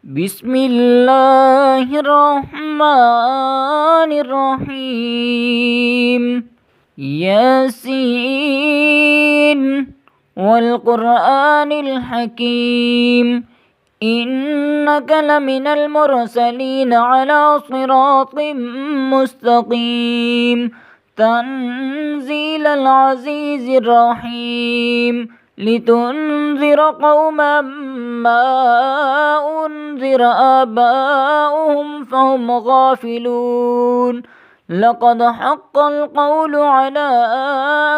بسم الله الرحمن الرحيم. ياسين والقرآن الحكيم، إنك لمن المرسلين على صراط مستقيم، تنزيل العزيز الرحيم، لتنذر قوما ما أنذر آباؤهم فهم غافلون. لقد حق القول على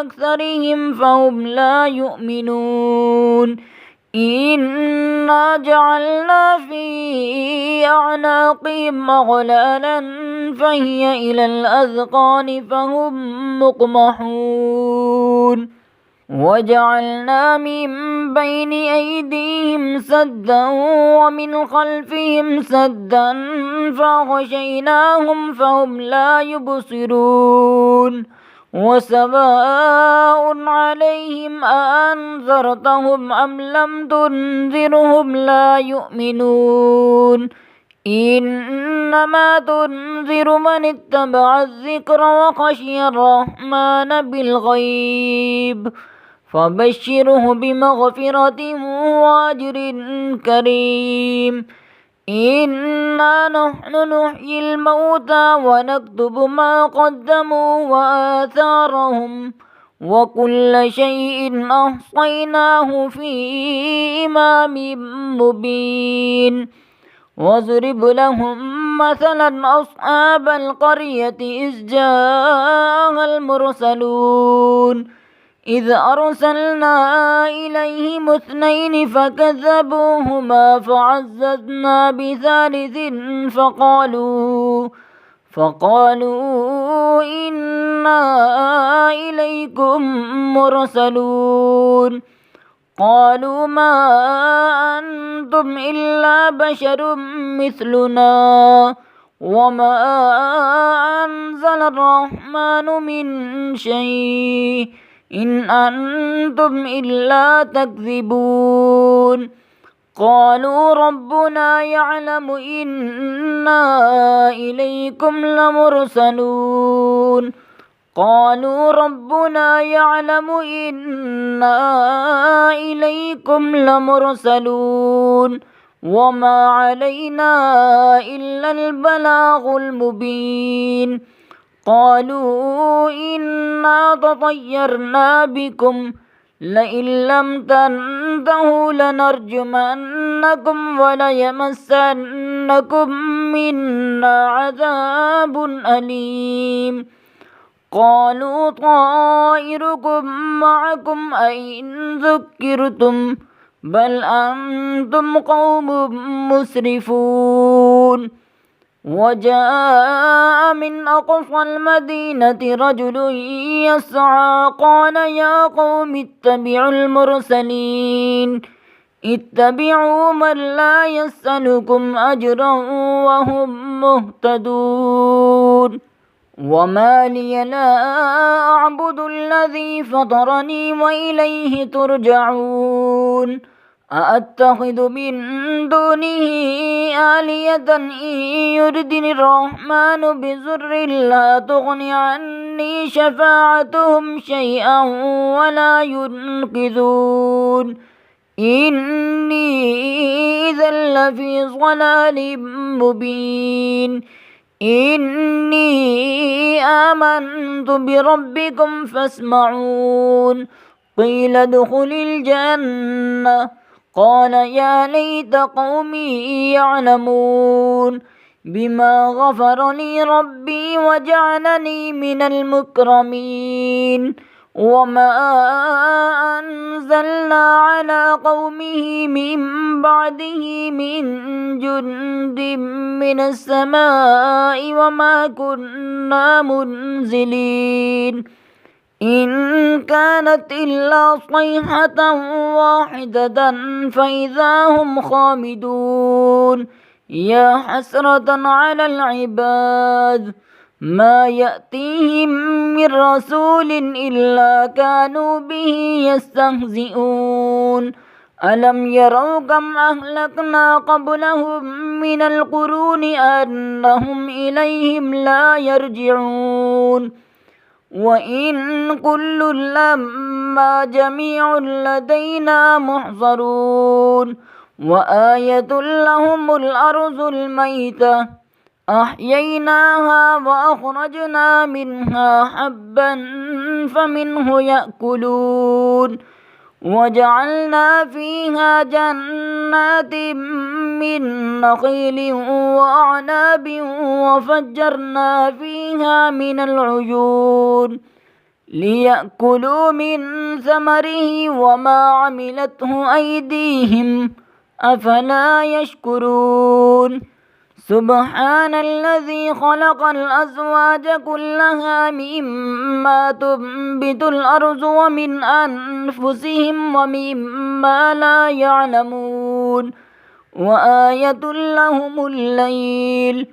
أكثرهم فهم لا يؤمنون. إنا جعلنا في أعناقهم أغلالا فهي إلى الأذقان فهم مقمحون. وجعلنا من بين أيديهم سدا ومن خلفهم سدا فأغشيناهم فهم لا يبصرون. وسواء عليهم أأنذرتهم أم لم تنذرهم لا يؤمنون. إنما تنذر من اتبع الذكر وخشي الرحمن بالغيب، فبشره بمغفرة وأجر كريم. إنا نحن نحيي الموتى ونكتب ما قدموا وآثارهم، وكل شيء أحصيناه في إمام مبين. واضرب لهم مثلا أصحاب القرية إذ جاءها المرسلون، إذ أرسلنا إليهم اثنين فكذبوهما فعززنا بثالث فقالوا إنا إليكم مرسلون. قالوا ما أنتم إلا بشر مثلنا وما أنزل الرحمن من شيء إن أنتم إلا تكذبون. قالوا ربنا يعلم إنا إليكم لمرسلون. قالوا ربنا يعلم إنا إليكم لمرسلون وما علينا إلا البلاغ المبين. قالوا إنا تطيرنا بكم لئن لم تنتهوا لنرجمنكم وليمسنكم منا عذاب أليم. قالوا طائركم معكم أئن ذكرتم بل أنتم قوم مسرفون. وجاء من أقصى المدينة رجل يسعى قال يا قوم اتبعوا المرسلين، اتبعوا من لا يسألكم أجرا وهم مهتدون. وما لي لا أعبد الذي فطرني وإليه ترجعون. أأتخذ من دونه آلية إن يردني الرحمن بضر لا تغن عني شفاعتهم شيئا ولا ينقذون. إني إذا لفي ضلال مبين. إني آمنت بربكم فاسمعون. قيل ادخل الجنة قال يا ليت قومي يعلمون بما غفر لي ربي وجعلني من المكرمين. وما أنزلنا على قومه من بعده من جند من السماء وما كنا منزلين. إن كانت إلا صيحة واحدة فإذا هم خامدون. يا حسرة على العباد ما يأتيهم من رسول إلا كانوا به يستهزئون. ألم يروا كم أهلكنا قبلهم من القرون أنهم إليهم لا يرجعون وإن كل لما جميع لدينا محضرون وآية لهم الأرض الميتة أحييناها وأخرجنا منها حبا فمنه يأكلون وجعلنا فيها جنات من نخيل وأعناب وفجرنا فيها من العيون ليأكلوا من ثمره وما عملته أيديهم أفلا يشكرون سبحان الذي خلق الأزواج كلها مما تنبت الأرض ومن أنفسهم ومما لا يعلمون وآية لهم الليل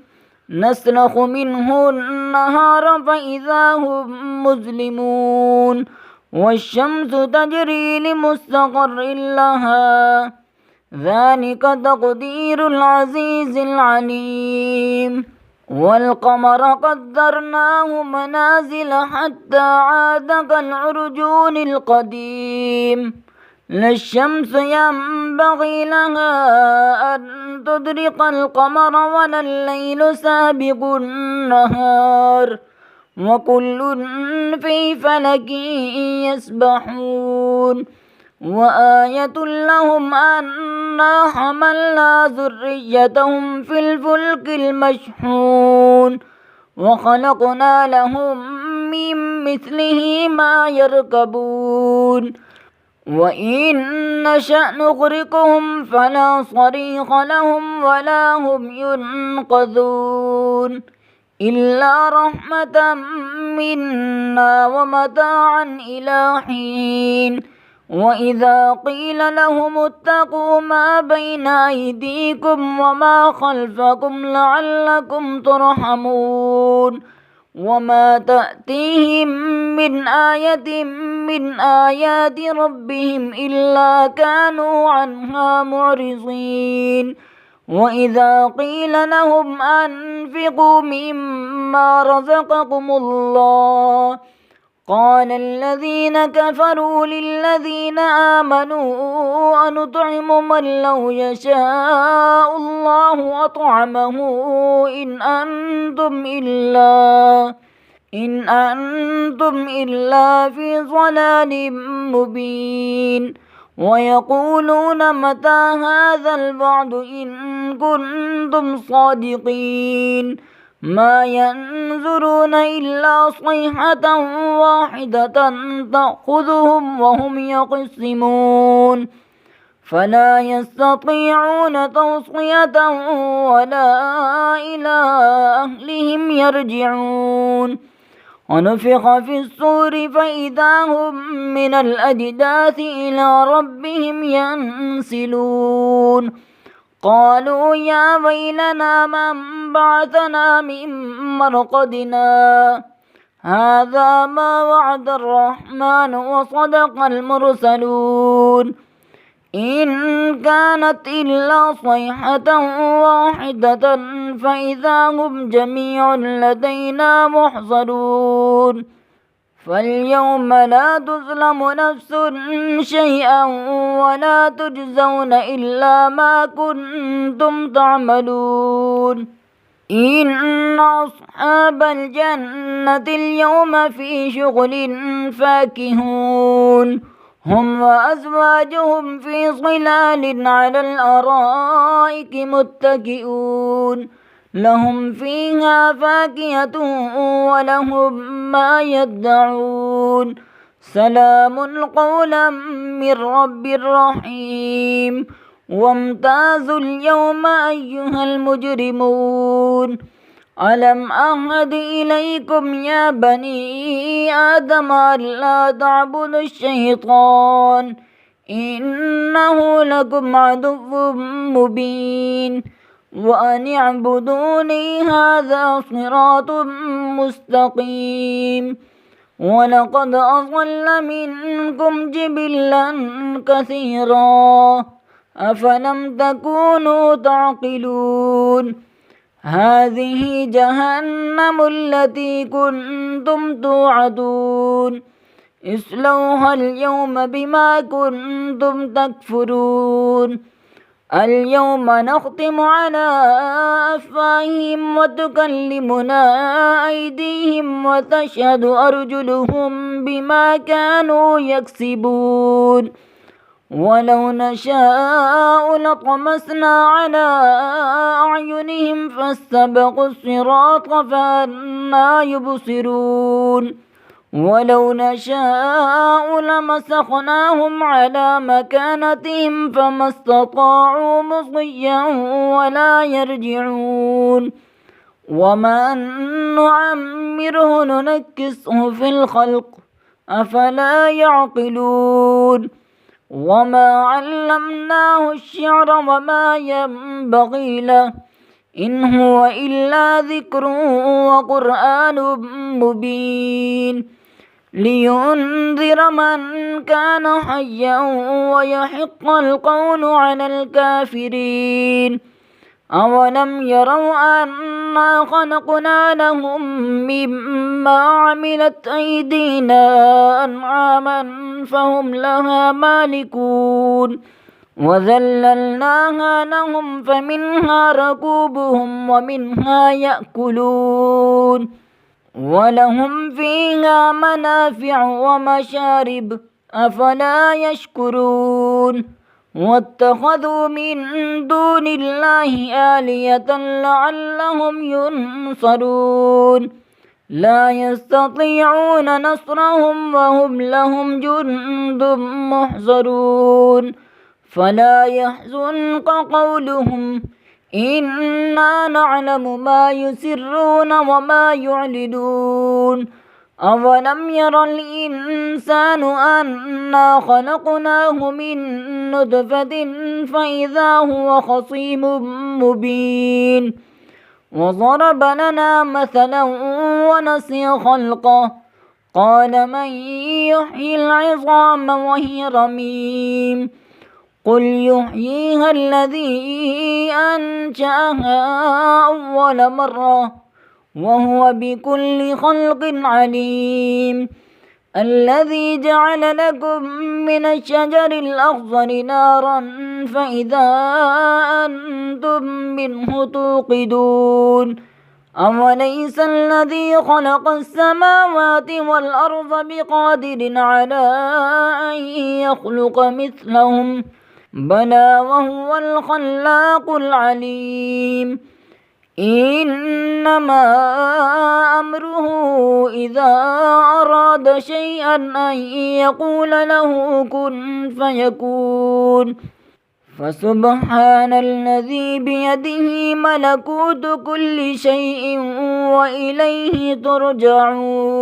نسلخ منه النهار فإذا هم مظلمون والشمس تجري لمستقر لها ذلك تقدير العزيز العليم والقمر قدرناه منازل حتى عاد كالعرجون القديم لا الشمس ينبغي لها أن تدرك القمر ولا الليل سابق النهار وكل في فلك يسبحون وآية لهم أنا حملنا ذريتهم في الفلك المشحون وخلقنا لهم من مثله ما يركبون وإن نشأ نغرقهم فلا صريخ لهم ولا هم ينقذون إلا رحمة منا ومتاعا إلى حين وإذا قيل لهم اتقوا ما بين أيديكم وما خلفكم لعلكم ترحمون وما تأتيهم من آية من آيات ربهم إلا كانوا عنها معرضين وإذا قيل لهم أنفقوا مما رزقكم الله قال الذين كفروا للذين آمنوا أنطعم من لو يشاء الله أطعمه إن أنتم إلا في ضلال مبين ويقولون متى هذا الوعد إن كنتم صادقين ما ينظرون إلا صيحة واحدة تأخذهم وهم يقسمون فلا يستطيعون توصية ولا إلى أهلهم يرجعون ونفخ في الصور فإذا هم من الأجداث إلى ربهم ينسلون قالوا يا ويلنا من بعثنا من مرقدنا هذا ما وعد الرحمن وصدق المرسلون إن كانت إلا صيحة واحدة فإذا هم جميع لدينا محضرون فاليوم لا تظلم نفس شيئا ولا تجزون إلا ما كنتم تعملون إن أصحاب الجنة اليوم في شغل فاكهون هم وأزواجهم في ظلال على الأرائك متكئون لهم فيها فاكهة ولهم ما يدعون سلام قولا من رب رحيم وامتازوا اليوم أيها المجرمون ألم أعهد إليكم يا بني آدم ألا تعبدوا الشيطان إنه لكم عدو مبين وأن اعبدوني هذا صراط مستقيم ولقد أضل منكم جبلا كثيرا أفلم تكونوا تعقلون هذه جهنم التي كنتم توعدون اصلوها اليوم بما كنتم تكفرون اليوم نختم على أفواههم وتكلمنا أيديهم وتشهد أرجلهم بما كانوا يكسبون ولو نشاء لطمسنا على أعينهم فاستبقوا الصراط فأنى يبصرون ولو نشاء لمسخناهم على مكانتهم فما استطاعوا مضيا ولا يرجعون ومن نعمره ننكسه في الخلق أفلا يعقلون وما علمناه الشعر وما ينبغي له إن هو إلا ذكر وقرآن مبين لينذر من كان حيا ويحق القول على الكافرين أولم يروا أنا خلقنا لهم مما عملت أيدينا أنعاما فهم لها مالكون وذللناها لهم فمنها ركوبهم ومنها يأكلون ولهم فيها منافع ومشارب أفلا يشكرون واتخذوا من دون الله آلية لعلهم ينصرون لا يستطيعون نصرهم وهم لهم جند محضرون فلا يحزنك قولهم إنا نعلم ما يسرون وما يعلنون أولم ير الإنسان أنا خلقناه من نطفة فإذا هو خصيم مبين وضرب لنا مثلا ونسي خلقه قال من يحيي العظام وهي رميم قل يحييها الذي أنشأها أول مرة وهو بكل خلق عليم الذي جعل لكم من الشجر الأخضر نارا فإذا أنتم منه توقدون أوليس الذي خلق السماوات والأرض بقادر على أن يخلق مثلهم بلى وهو الخلاق العليم إنما أمره إذا أراد شيئا أن يقول له كن فيكون فسبحان الذي بيده ملكوت كل شيء وإليه ترجعون.